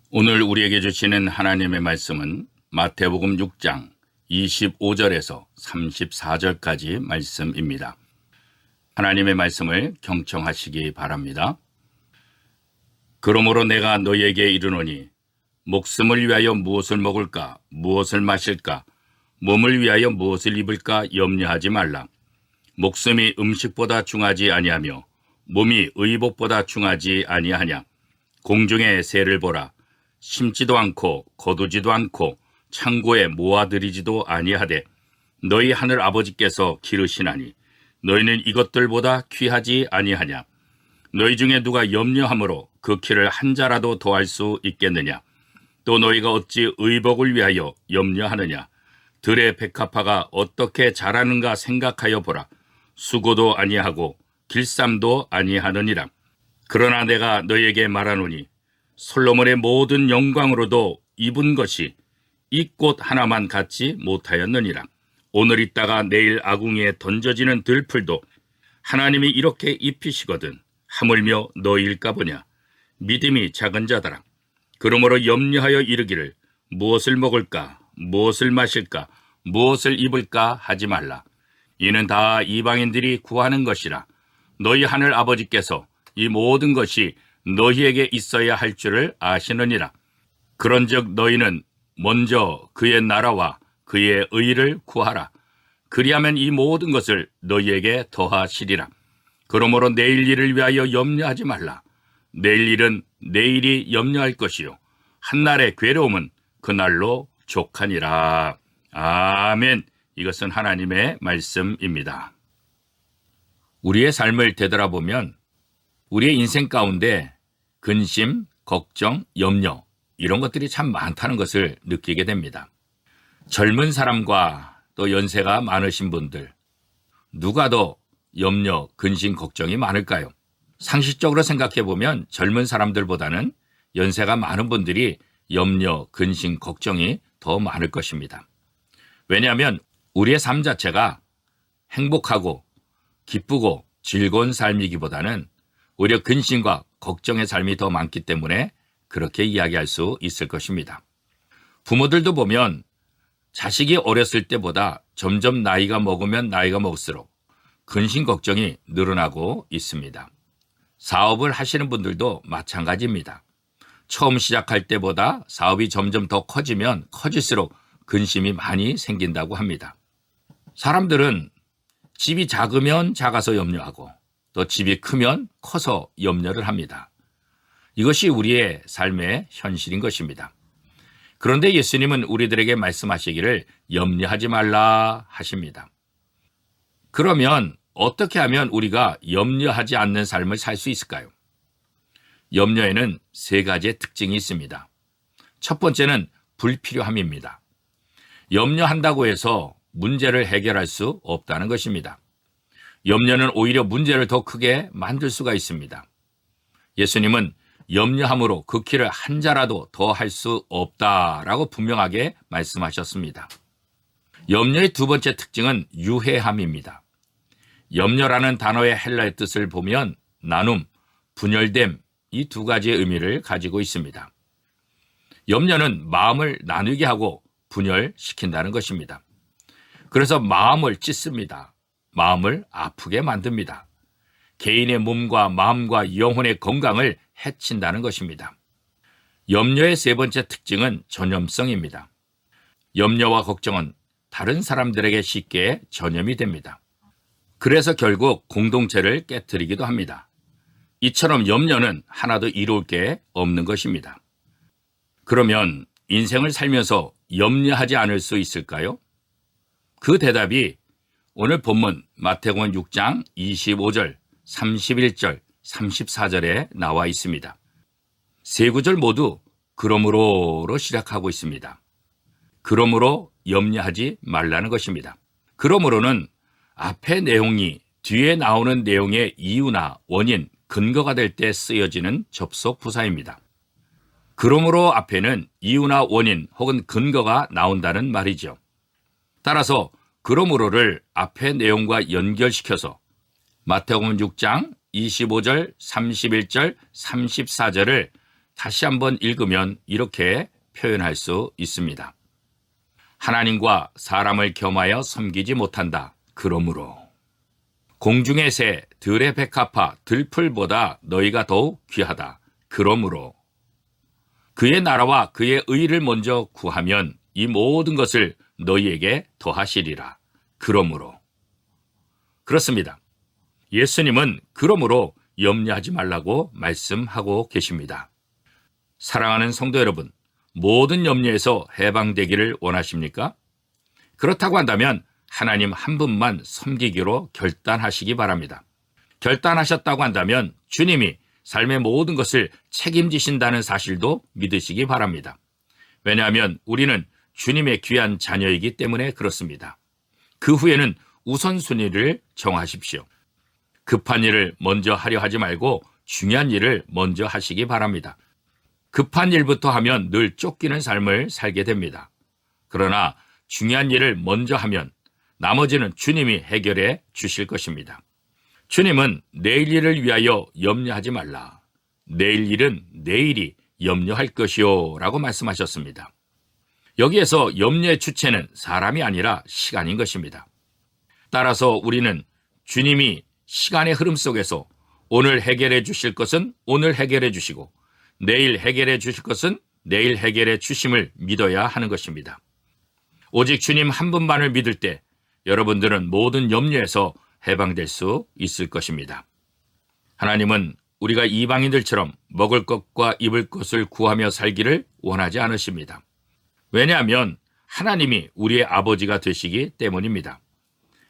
오늘 우리에게 주시는 하나님의 말씀은 마태복음 6장 25절에서 34절까지 말씀입니다. 하나님의 말씀을 경청하시기 바랍니다. 그러므로 내가 너희에게 이르노니 목숨을 위하여 무엇을 먹을까 무엇을 마실까 몸을 위하여 무엇을 입을까 염려하지 말라. 목숨이 음식보다 중하지 아니하며 몸이 의복보다 중하지 아니하냐. 공중의 새를 보라. 심지도 않고 거두지도 않고 창고에 모아들이지도 아니하되 너희 하늘 아버지께서 기르시나니 너희는 이것들보다 귀하지 아니하냐. 너희 중에 누가 염려함으로 그 키를 한 자라도 더할 수 있겠느냐. 또 너희가 어찌 의복을 위하여 염려하느냐. 들의 백합화가 어떻게 자라는가 생각하여 보라. 수고도 아니하고 길쌈도 아니하느니라. 그러나 내가 너희에게 말하노니 솔로몬의 모든 영광으로도 입은 것이 이 꽃 하나만 갖지 못하였느니라. 오늘 있다가 내일 아궁이에 던져지는 들풀도 하나님이 이렇게 입히시거든 하물며 너희일까 보냐. 믿음이 작은 자들아. 그러므로 염려하여 이르기를 무엇을 먹을까 무엇을 마실까 무엇을 입을까 하지 말라. 이는 다 이방인들이 구하는 것이라. 너희 하늘 아버지께서 이 모든 것이 너희에게 있어야 할 줄을 아시느니라. 그런즉 너희는 먼저 그의 나라와 그의 의를 구하라. 그리하면 이 모든 것을 너희에게 더하시리라. 그러므로 내일 일을 위하여 염려하지 말라. 내일 일은 내일이 염려할 것이요 한날의 괴로움은 그날로 족하니라. 아멘. 이것은 하나님의 말씀입니다. 우리의 삶을 되돌아보면 우리의 인생 가운데 근심, 걱정, 염려 이런 것들이 참 많다는 것을 느끼게 됩니다. 젊은 사람과 또 연세가 많으신 분들 누가 더 염려, 근심, 걱정이 많을까요? 상식적으로 생각해 보면 젊은 사람들보다는 연세가 많은 분들이 염려, 근심, 걱정이 더 많을 것입니다. 왜냐하면 우리의 삶 자체가 행복하고 기쁘고 즐거운 삶이기보다는 오히려 근심과 걱정의 삶이 더 많기 때문에 그렇게 이야기할 수 있을 것입니다. 부모들도 보면 자식이 어렸을 때보다 점점 나이가 먹을수록 근심 걱정이 늘어나고 있습니다. 사업을 하시는 분들도 마찬가지입니다. 처음 시작할 때보다 사업이 점점 더 커지면 커질수록 근심이 많이 생긴다고 합니다. 사람들은 집이 작으면 작아서 염려하고 또 집이 크면 커서 염려를 합니다. 이것이 우리의 삶의 현실인 것입니다. 그런데 예수님은 우리들에게 말씀하시기를 염려하지 말라 하십니다. 그러면 어떻게 하면 우리가 염려하지 않는 삶을 살 수 있을까요? 염려에는 세 가지의 특징이 있습니다. 첫 번째는 불필요함입니다. 염려한다고 해서 문제를 해결할 수 없다는 것입니다. 염려는 오히려 문제를 더 크게 만들 수가 있습니다. 예수님은 염려함으로 그 키를 한 자라도 더 할 수 없다라고 분명하게 말씀하셨습니다. 염려의 두 번째 특징은 유해함입니다. 염려라는 단어의 헬라어 뜻을 보면 나눔, 분열됨 이 두 가지의 의미를 가지고 있습니다. 염려는 마음을 나누게 하고 분열시킨다는 것입니다. 그래서 마음을 찢습니다. 마음을 아프게 만듭니다. 개인의 몸과 마음과 영혼의 건강을 해친다는 것입니다. 염려의 세 번째 특징은 전염성입니다. 염려와 걱정은 다른 사람들에게 쉽게 전염이 됩니다. 그래서 결국 공동체를 깨트리기도 합니다. 이처럼 염려는 하나도 이로울 게 없는 것입니다. 그러면 인생을 살면서 염려하지 않을 수 있을까요? 그 대답이 오늘 본문 마태복음 6장 25절, 31절, 34절에 나와 있습니다. 세 구절 모두 그러므로로 시작하고 있습니다. 그러므로 염려하지 말라는 것입니다. 그러므로는 앞에 내용이 뒤에 나오는 내용의 이유나 원인, 근거가 될 때 쓰여지는 접속 부사입니다. 그러므로 앞에는 이유나 원인 혹은 근거가 나온다는 말이죠. 따라서 그러므로를 앞의 내용과 연결시켜서 마태복음 6장 25절, 31절, 34절을 다시 한번 읽으면 이렇게 표현할 수 있습니다. 하나님과 사람을 겸하여 섬기지 못한다. 그러므로 공중의 새, 들의 백합화, 들풀보다 너희가 더욱 귀하다. 그러므로 그의 나라와 그의 의를 먼저 구하면 이 모든 것을 너희에게 더하시리라. 그러므로. 그렇습니다. 예수님은 그러므로 염려하지 말라고 말씀하고 계십니다. 사랑하는 성도 여러분, 모든 염려에서 해방되기를 원하십니까? 그렇다고 한다면 하나님 한 분만 섬기기로 결단하시기 바랍니다. 결단하셨다고 한다면 주님이 삶의 모든 것을 책임지신다는 사실도 믿으시기 바랍니다. 왜냐하면 우리는 주님의 귀한 자녀이기 때문에 그렇습니다. 그 후에는 우선순위를 정하십시오. 급한 일을 먼저 하려 하지 말고 중요한 일을 먼저 하시기 바랍니다. 급한 일부터 하면 늘 쫓기는 삶을 살게 됩니다. 그러나 중요한 일을 먼저 하면 나머지는 주님이 해결해 주실 것입니다. 주님은 내일 일을 위하여 염려하지 말라. 내일 일은 내일이 염려할 것이요 라고 말씀하셨습니다. 여기에서 염려의 주체는 사람이 아니라 시간인 것입니다. 따라서 우리는 주님이 시간의 흐름 속에서 오늘 해결해 주실 것은 오늘 해결해 주시고 내일 해결해 주실 것은 내일 해결해 주심을 믿어야 하는 것입니다. 오직 주님 한 분만을 믿을 때 여러분들은 모든 염려에서 해방될 수 있을 것입니다. 하나님은 우리가 이방인들처럼 먹을 것과 입을 것을 구하며 살기를 원하지 않으십니다. 왜냐하면 하나님이 우리의 아버지가 되시기 때문입니다.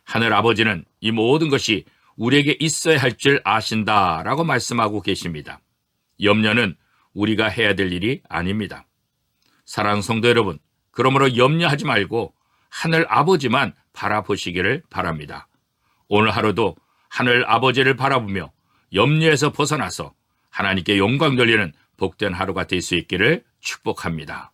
하늘 아버지는 이 모든 것이 우리에게 있어야 할 줄 아신다라고 말씀하고 계십니다. 염려는 우리가 해야 될 일이 아닙니다. 사랑하는 성도 여러분, 그러므로 염려하지 말고 하늘 아버지만 바라보시기를 바랍니다. 오늘 하루도 하늘 아버지를 바라보며 염려에서 벗어나서 하나님께 영광 돌리는 복된 하루가 될 수 있기를 축복합니다.